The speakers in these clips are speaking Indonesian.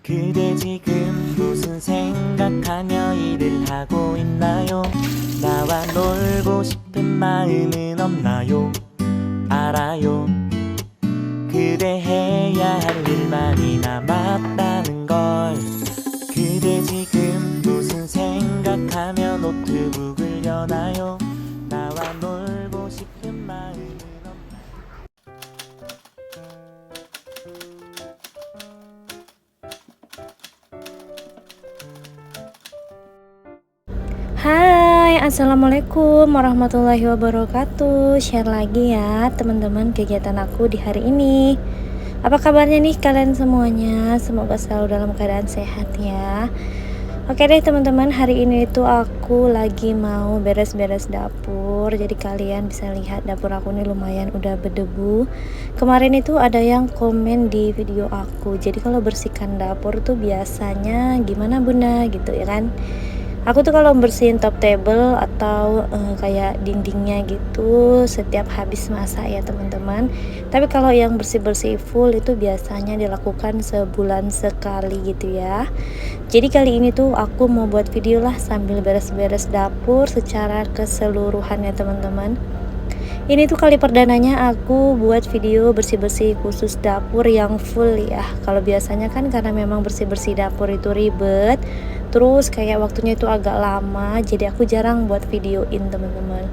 그대 지금 무슨 생각하며 일을 하고 있나요? 나와 놀고 싶은 마음은 없나요? 알아요. 그대 해야 할 일 많이 남았다는 걸. 그대 지금 무슨 생각하며 노트북을 여나요? 나와 놀고 싶은 마음은 없나요? Hai, assalamualaikum warahmatullahi wabarakatuh. Share lagi ya teman-teman kegiatan aku di hari ini. Apa kabarnya nih kalian semuanya? Semoga selalu dalam keadaan sehat ya. Oke deh teman-teman, hari ini itu aku lagi mau beres-beres dapur. Jadi kalian bisa lihat dapur aku nih lumayan udah berdebu. Kemarin itu ada yang komen di video aku, jadi kalau bersihkan dapur tuh biasanya gimana bunda gitu ya kan. Aku tuh kalau bersihin top table atau kayak dindingnya gitu setiap habis masak ya teman-teman. Tapi kalau yang bersih-bersih full itu biasanya dilakukan sebulan sekali gitu ya. Jadi kali ini tuh aku mau buat video lah sambil beres-beres dapur secara keseluruhan ya teman-teman. Ini tuh kali perdananya aku buat video bersih-bersih khusus dapur yang full ya. Kalau biasanya kan karena memang bersih-bersih dapur itu ribet, terus kayak waktunya itu agak lama, jadi aku jarang buat videoin teman-teman.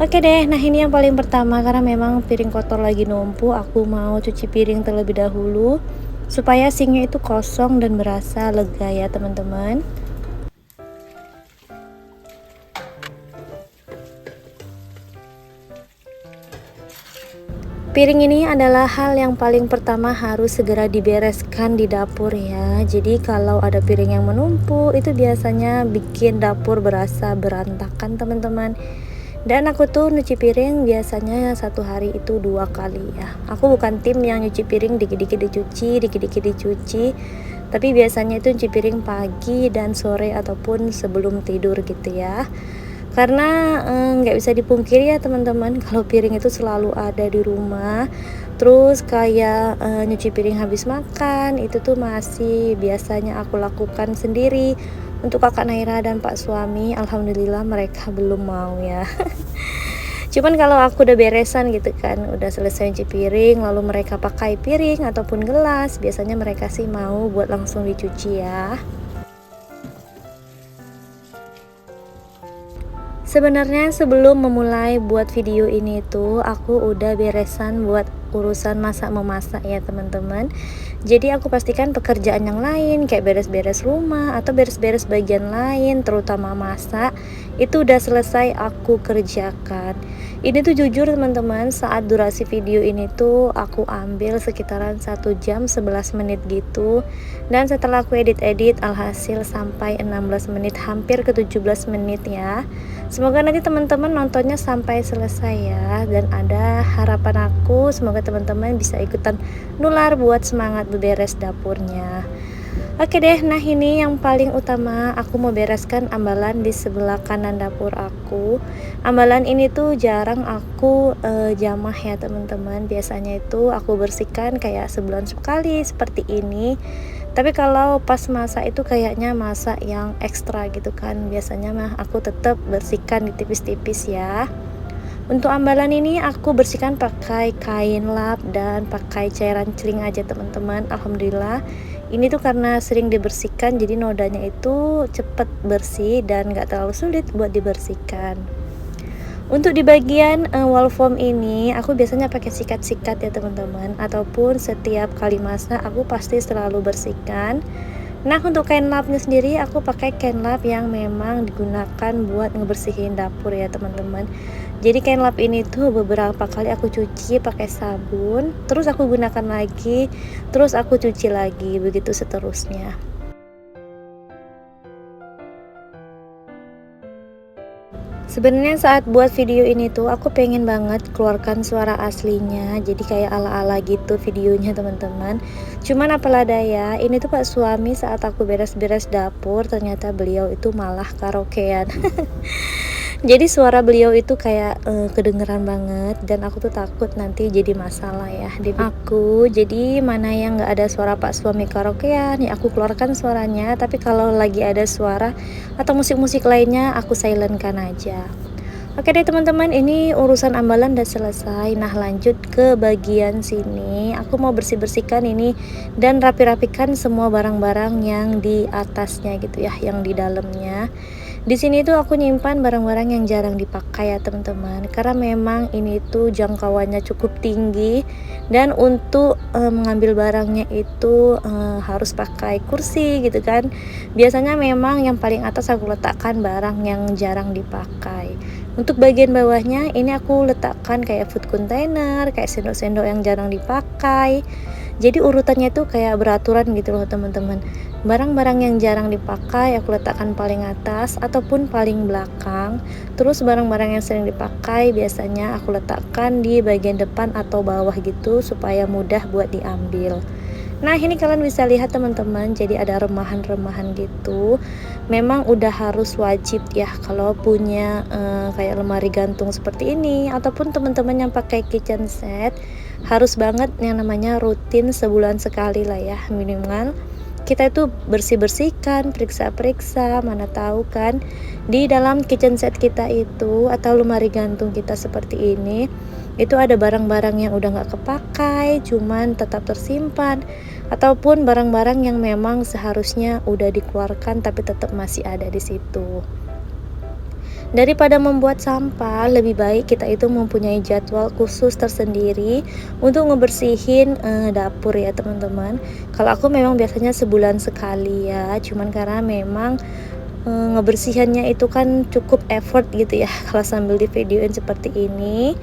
Oke deh, nah ini yang paling pertama karena memang piring kotor lagi numpuk, aku mau cuci piring terlebih dahulu supaya sinknya itu kosong dan berasa lega ya teman-teman. Piring ini adalah hal yang paling pertama harus segera dibereskan di dapur ya. Jadi kalau ada piring yang menumpuk itu biasanya bikin dapur berasa berantakan teman-teman. Dan aku tuh nyuci piring biasanya satu hari itu 2 kali ya. Aku bukan tim yang nyuci piring dikit-dikit dicuci, dikit-dikit dicuci. Tapi biasanya itu nyuci piring pagi dan sore ataupun sebelum tidur gitu ya. Karena nggak bisa dipungkiri ya teman-teman, kalau piring itu selalu ada di rumah. Terus kayak nyuci piring habis makan itu tuh masih biasanya aku lakukan sendiri. Untuk kakak Naira dan pak suami, alhamdulillah mereka belum mau ya. Cuman kalau aku udah beresan gitu kan, udah selesai nyuci piring, lalu mereka pakai piring ataupun gelas, biasanya mereka sih mau buat langsung dicuci ya. Sebenarnya sebelum memulai buat video ini tuh aku udah beresan buat urusan masak memasak ya teman-teman. Jadi aku pastikan pekerjaan yang lain kayak beres-beres rumah atau beres-beres bagian lain terutama masak itu udah selesai aku kerjakan. Ini tuh jujur teman-teman, saat durasi video ini tuh aku ambil sekitaran 1 jam 11 menit gitu. Dan setelah aku edit-edit alhasil sampai 16 menit, hampir ke 17 menit ya. Semoga nanti teman-teman nontonnya sampai selesai ya. Dan ada harapan aku semoga teman-teman bisa ikutan nular buat semangat beberes dapurnya. Oke deh, nah ini yang paling utama, aku mau bereskan ambalan di sebelah kanan dapur aku. Ambalan ini tuh jarang aku jamah ya teman-teman. Biasanya itu aku bersihkan kayak sebulan sekali seperti ini. Tapi kalau pas masak itu kayaknya masak yang ekstra gitu kan. Biasanya mah aku tetap bersihkan di tipis-tipis ya. Untuk ambalan ini aku bersihkan pakai kain lap dan pakai cairan celing aja teman-teman. Alhamdulillah ini tuh karena sering dibersihkan jadi nodanya itu cepet bersih dan gak terlalu sulit buat dibersihkan. Untuk di bagian wall foam ini aku biasanya pakai sikat-sikat ya teman-teman, ataupun setiap kali masak aku pasti selalu bersihkan. Nah untuk kain lapnya sendiri aku pakai kain lap yang memang digunakan buat ngebersihin dapur ya teman-teman. Jadi kain lap ini tuh beberapa kali aku cuci pakai sabun, terus aku gunakan lagi, terus aku cuci lagi, begitu seterusnya. Sebenarnya saat buat video ini tuh aku pengen banget keluarkan suara aslinya, jadi kayak ala-ala gitu videonya teman-teman. Cuman apalah daya, ini tuh pak suami saat aku beres-beres dapur ternyata beliau itu malah karaokean. Jadi suara beliau itu kayak kedengeran banget dan aku tuh takut nanti jadi masalah ya di aku. Jadi mana yang nggak ada suara pak suami karaokean ya aku keluarkan suaranya, tapi kalau lagi ada suara atau musik-musik lainnya aku silentkan aja. Oke deh teman-teman, ini urusan ambalan udah selesai. Nah lanjut ke bagian sini, aku mau bersih-bersihkan ini dan rapi-rapikan semua barang-barang yang di atasnya gitu ya, yang di dalamnya. Di sini tuh aku nyimpan barang-barang yang jarang dipakai ya teman-teman, karena memang ini tuh jangkauannya cukup tinggi dan untuk mengambil barangnya itu harus pakai kursi gitu kan. Biasanya memang yang paling atas aku letakkan barang yang jarang dipakai. Untuk bagian bawahnya ini aku letakkan kayak food container, kayak sendok-sendok yang jarang dipakai. Jadi urutannya tuh kayak beraturan gitu loh teman-teman. Barang-barang yang jarang dipakai aku letakkan paling atas ataupun paling belakang. Terus barang-barang yang sering dipakai biasanya aku letakkan di bagian depan atau bawah gitu supaya mudah buat diambil. Nah ini kalian bisa lihat teman-teman, jadi ada remahan-remahan gitu. Memang udah harus wajib ya kalau punya kayak lemari gantung seperti ini, ataupun teman-teman yang pakai kitchen set, harus banget yang namanya rutin sebulan sekali lah ya minimal. Kita itu bersih-bersihkan, periksa-periksa, mana tahu kan di dalam kitchen set kita itu atau lemari gantung kita seperti ini itu ada barang-barang yang udah nggak kepakai cuman tetap tersimpan, ataupun barang-barang yang memang seharusnya udah dikeluarkan tapi tetap masih ada di situ. Daripada membuat sampah, lebih baik kita itu mempunyai jadwal khusus tersendiri untuk ngebersihin dapur ya teman-teman. Kalau aku memang biasanya sebulan sekali ya, cuman karena memang ngebersihannya itu kan cukup effort gitu ya kalau sambil di videoin seperti ini.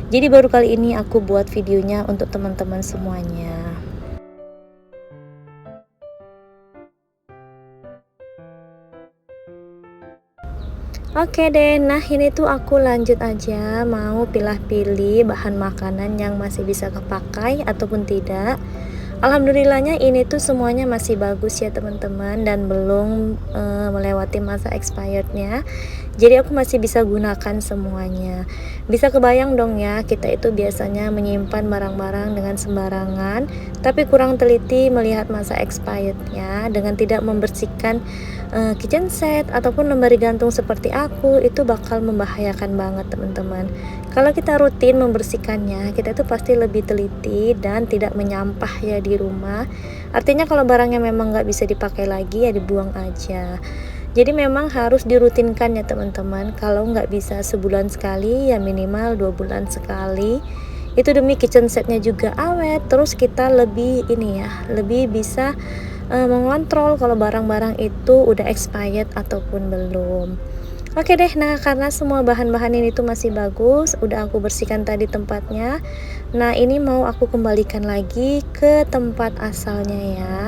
Jadi baru kali ini aku buat videonya untuk teman-teman semuanya. Oke deh, nah ini tuh aku lanjut aja mau pilih-pilih bahan makanan yang masih bisa kepakai ataupun tidak. Alhamdulillahnya ini tuh semuanya masih bagus ya teman-teman dan belum melewati masa expirednya. Jadi aku masih bisa gunakan semuanya. Bisa kebayang dong ya, kita itu biasanya menyimpan barang-barang dengan sembarangan, tapi kurang teliti melihat masa expirednya dengan tidak membersihkan kitchen set ataupun lemari gantung seperti aku, itu bakal membahayakan banget teman-teman. Kalau kita rutin membersihkannya, kita itu pasti lebih teliti dan tidak menyampah ya di rumah. Artinya kalau barangnya memang nggak bisa dipakai lagi ya dibuang aja. Jadi memang harus dirutinkan ya teman-teman. Kalau nggak bisa sebulan sekali ya minimal 2 bulan sekali. Itu demi kitchen setnya juga awet. Terus kita lebih ini ya, lebih bisa mengontrol kalau barang-barang itu udah expired ataupun belum. Oke deh, nah karena semua bahan-bahan ini tuh masih bagus, udah aku bersihkan tadi tempatnya. Nah ini mau aku kembalikan lagi ke tempat asalnya ya.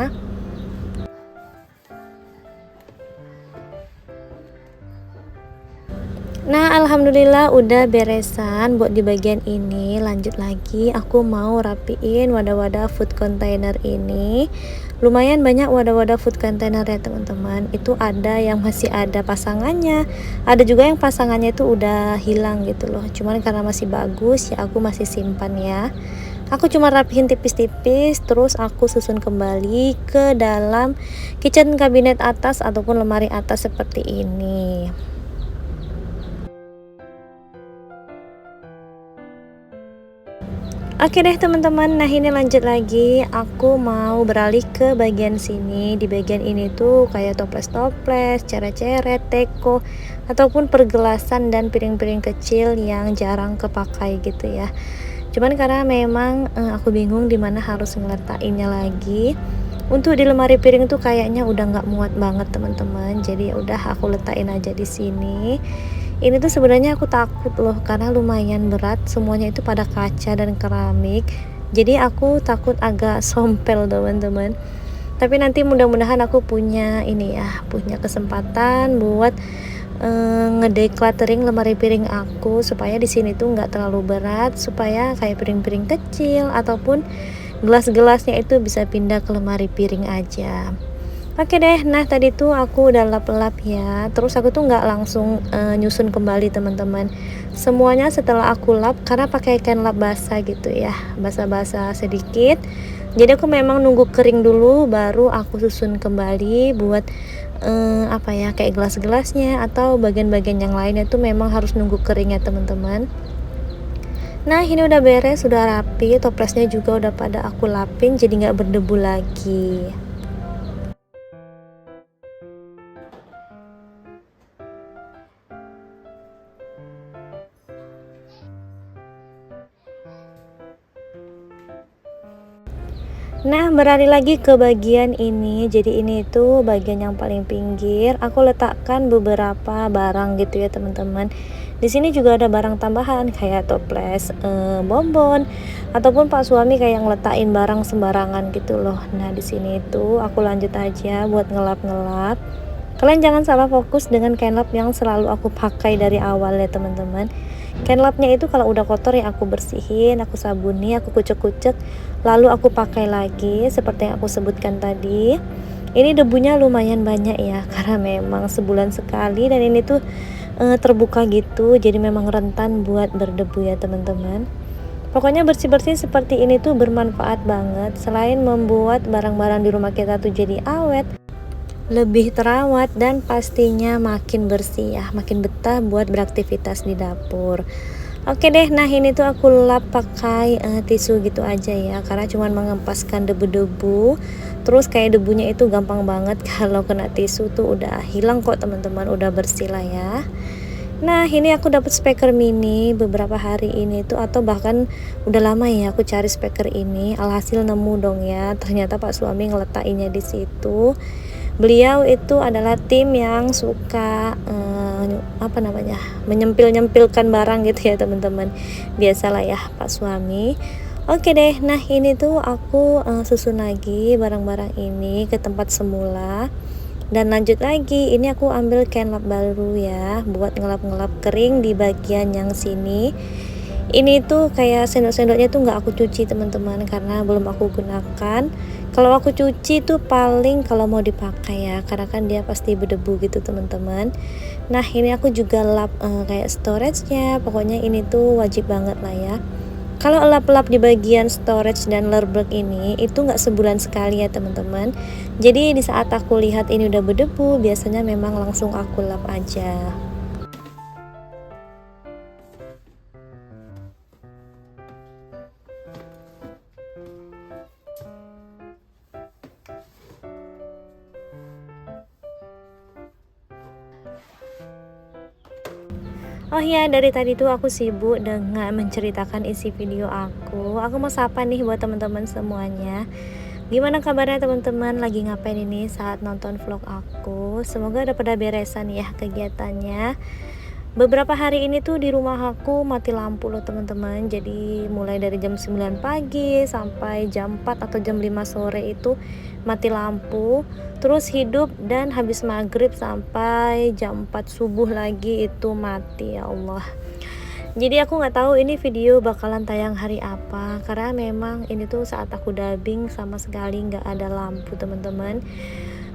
Nah alhamdulillah udah beresan buat di bagian ini. Lanjut lagi aku mau rapiin wadah-wadah food container ini. Lumayan banyak wadah-wadah food container ya teman-teman. Itu ada yang masih ada pasangannya, ada juga yang pasangannya itu udah hilang gitu loh. Cuman karena masih bagus ya aku masih simpan ya. Aku cuma rapihin tipis-tipis, terus aku susun kembali ke dalam kitchen cabinet atas ataupun lemari atas seperti ini. Oke deh teman-teman, nah ini lanjut lagi, aku mau beralih ke bagian sini. Di bagian ini tuh kayak toples-toples, ceret-ceret, teko, ataupun pergelasan dan piring-piring kecil yang jarang kepakai gitu ya. Cuman karena memang aku bingung dimana harus ngeletakinnya lagi. Untuk di lemari piring tuh kayaknya udah nggak muat banget teman-teman. Jadi ya udah aku letakin aja di sini. Ini tuh sebenarnya aku takut loh karena lumayan berat, semuanya itu pada kaca dan keramik. Jadi aku takut agak sompel teman-teman. Tapi nanti mudah-mudahan aku punya ini ya, punya kesempatan buat ngedecluttering lemari piring aku supaya di sini tuh nggak terlalu berat, supaya kayak piring-piring kecil ataupun gelas-gelasnya itu bisa pindah ke lemari piring aja. Oke deh, nah tadi tuh aku udah lap-lap ya. Terus aku tuh nggak langsung nyusun kembali teman-teman. Semuanya setelah aku lap karena pakai kain lap basah gitu ya, basah-basah sedikit. Jadi aku memang nunggu kering dulu baru aku susun kembali buat apa ya, kayak gelas-gelasnya atau bagian-bagian yang lainnya tuh memang harus nunggu kering ya teman-teman. Nah ini udah beres, sudah rapi, toplesnya juga udah pada aku lapin jadi nggak berdebu lagi. Nah, beralih lagi ke bagian ini. Jadi ini itu bagian yang paling pinggir. Aku letakkan beberapa barang gitu ya, teman-teman. Di sini juga ada barang tambahan kayak toples, bonbon, ataupun Pak suami kayak ngeletakin barang sembarangan gitu loh. Nah, di sini itu aku lanjut aja buat ngelap-ngelap. Kalian jangan salah fokus dengan kain lap yang selalu aku pakai dari awal ya, teman-teman. Kain lapnya itu kalau udah kotor ya aku bersihin, aku sabuni, aku kucek-kucek, lalu aku pakai lagi seperti yang aku sebutkan tadi. Ini debunya lumayan banyak ya karena memang sebulan sekali dan ini tuh terbuka gitu, jadi memang rentan buat berdebu ya teman-teman. Pokoknya bersih-bersih seperti ini tuh bermanfaat banget. Selain membuat barang-barang di rumah kita tuh jadi awet, lebih terawat, dan pastinya makin bersih ya, makin betah buat beraktivitas di dapur. Oke deh, nah ini tuh aku lap pakai tisu gitu aja ya, karena cuman mengempaskan debu-debu. Terus kayak debunya itu gampang banget kalau kena tisu tuh udah hilang kok teman-teman, udah bersih lah ya. Nah ini aku dapat speaker mini beberapa hari ini tuh, atau bahkan udah lama ya aku cari speaker ini. Alhasil nemu dong ya, ternyata Pak suami ngeletakinnya di situ. Beliau itu adalah tim yang suka apa namanya, menyempil-nyempilkan barang gitu ya teman-teman. Biasalah ya Pak suami. Oke deh, nah ini tuh aku susun lagi barang-barang ini ke tempat semula. Dan lanjut lagi, ini aku ambil kain lap baru ya buat ngelap-ngelap kering di bagian yang sini. Ini tuh kayak sendok-sendoknya tuh nggak aku cuci teman-teman karena belum aku gunakan. Kalau aku cuci tuh paling kalau mau dipakai ya, karena kan dia pasti berdebu gitu teman-teman. Nah ini aku juga lap kayak storage-nya. Pokoknya ini tuh wajib banget lah ya. Kalau lap-lap di bagian storage dan lerberg ini itu nggak sebulan sekali ya teman-teman. Jadi di saat aku lihat ini udah berdebu, biasanya memang langsung aku lap aja. Oh iya, dari tadi tuh aku sibuk dengan menceritakan isi video aku. Aku mau sapa nih buat teman-teman semuanya. Gimana kabarnya teman-teman? Lagi ngapain ini saat nonton vlog aku? Semoga udah pada beresan ya kegiatannya. Beberapa hari ini tuh di rumah aku mati lampu loh teman-teman. Jadi mulai dari jam 9 pagi sampai jam 4 atau jam 5 sore itu mati lampu. Terus hidup dan habis maghrib sampai jam 4 subuh lagi itu mati, ya Allah. Jadi aku nggak tahu ini video bakalan tayang hari apa, karena memang ini tuh saat aku dubbing sama sekali nggak ada lampu teman-teman.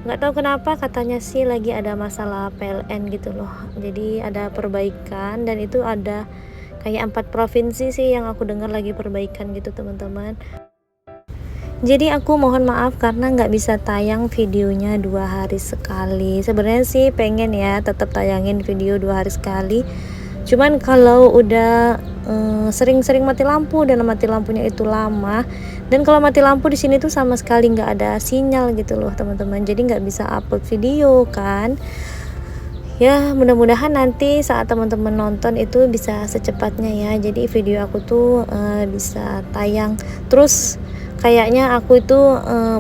Nggak tahu kenapa, katanya sih lagi ada masalah PLN gitu loh, jadi ada perbaikan dan itu ada kayak 4 provinsi sih yang aku dengar lagi perbaikan gitu teman-teman. Jadi aku mohon maaf karena nggak bisa tayang videonya 2 hari sekali. Sebenarnya sih pengen ya tetap tayangin video 2 hari sekali, cuman kalau udah sering-sering mati lampu dan mati lampunya itu lama, dan kalau mati lampu di sini tuh sama sekali nggak ada sinyal gitu loh teman-teman, jadi nggak bisa upload video kan. Ya mudah-mudahan nanti saat teman-teman nonton itu bisa secepatnya ya, jadi video aku tuh bisa tayang terus. Kayaknya aku itu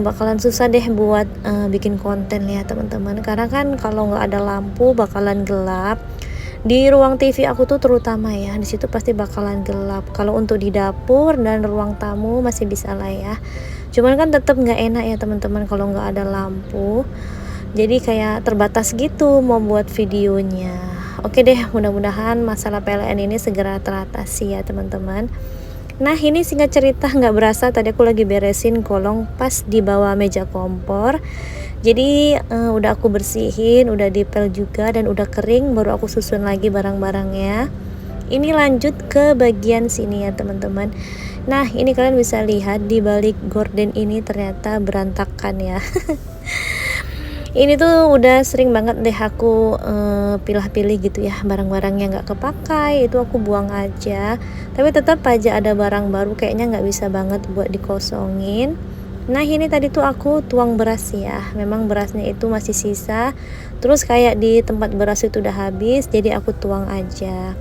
bakalan susah deh buat bikin konten ya teman-teman, karena kan kalau nggak ada lampu bakalan gelap. Di ruang TV aku tuh terutama ya, di situ pasti bakalan gelap. Kalau untuk di dapur dan ruang tamu masih bisa lah ya. Cuman kan tetap nggak enak ya teman-teman kalau nggak ada lampu. Jadi kayak terbatas gitu mau buat videonya. Oke deh, mudah-mudahan masalah PLN ini segera teratasi ya teman-teman. Nah ini singkat cerita, nggak berasa tadi aku lagi beresin kolong pas di bawah meja kompor. Jadi udah aku bersihin, udah dipel juga dan udah kering, baru aku susun lagi barang-barangnya. Ini lanjut ke bagian sini ya teman-teman. Nah ini kalian bisa lihat di balik gorden ini ternyata berantakan ya. Ini tuh udah sering banget deh aku pilih-pilih gitu ya, barang-barang yang nggak kepakai itu aku buang aja. Tapi tetap aja ada barang baru, kayaknya nggak bisa banget buat dikosongin. Nah ini tadi tuh aku tuang beras ya, memang berasnya itu masih sisa. Terus kayak di tempat beras itu udah habis, jadi aku tuang aja.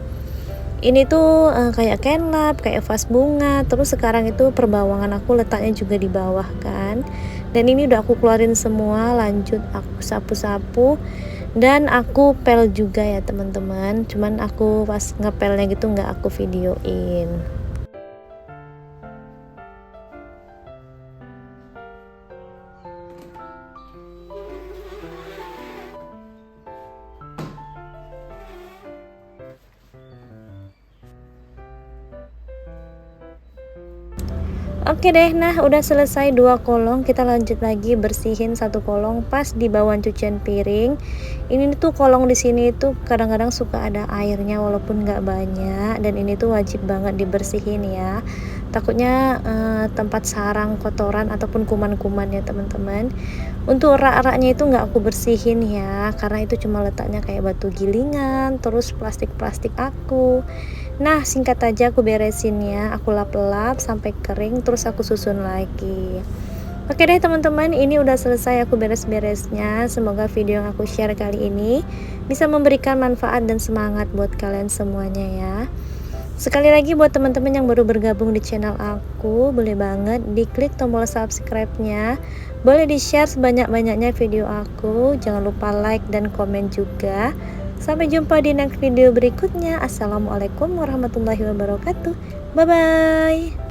Ini tuh kayak kenlap, kayak vas bunga. Terus sekarang itu perbawangan aku letaknya juga di bawah kan. Dan ini udah aku keluarin semua, lanjut aku sapu-sapu dan aku pel juga ya teman-teman. Cuman aku pas ngepelnya gitu nggak aku videoin. Oke deh, nah udah selesai 2 kolong, kita lanjut lagi bersihin 1 kolong pas di bawah cucian piring. Ini tuh kolong di sini tuh kadang-kadang suka ada airnya walaupun nggak banyak, dan ini tuh wajib banget dibersihin ya. Takutnya tempat sarang kotoran ataupun kuman-kuman ya teman-teman. Untuk rak-raknya itu nggak aku bersihin ya, karena itu cuma letaknya kayak batu gilingan, terus plastik-plastik aku. Nah, singkat aja aku beresin ya, aku lap-lap sampai kering terus aku susun lagi. Oke deh teman-teman, ini udah selesai aku beres-beresnya. Semoga video yang aku share kali ini bisa memberikan manfaat dan semangat buat kalian semuanya ya. Sekali lagi buat teman-teman yang baru bergabung di channel aku, boleh banget diklik tombol subscribe-nya. Boleh di-share sebanyak-banyaknya video aku. Jangan lupa like dan komen juga. Sampai jumpa di next video berikutnya. Assalamualaikum warahmatullahi wabarakatuh. Bye bye.